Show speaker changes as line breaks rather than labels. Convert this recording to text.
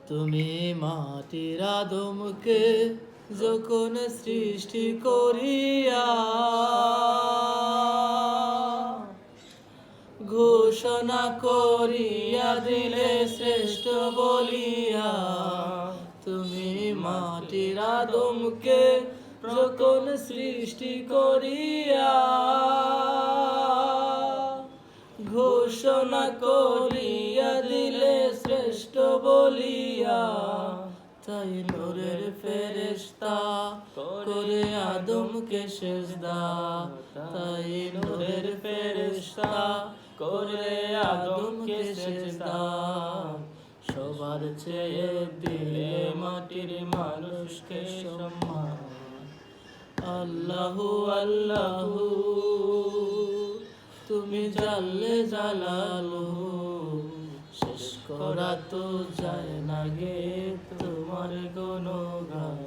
তুমি মাটির আদমকে যখন সৃষ্টি করিয়া ঘোষণা করিয়া দিলে শ্রেষ্ঠ বলিয়া, তুমি মাটির আদমকে যখন সৃষ্টি করিয়া ঘোষণা করিয়া দিলে শ্রেষ্ঠ বলিয়া, তাই নূরের ফেরেশতা করে আদমকে সেজদা, তাই নূরের ফেরেশতা করে আদমকে সেজদা। সবার চেয়ে দিলে মাটির মানুষকে সম্মান। আল্লাহু আল্লাহু তুমি জাল্লে জালালুহু, শেষ করা তো যায় না গে তোমার গুণগান।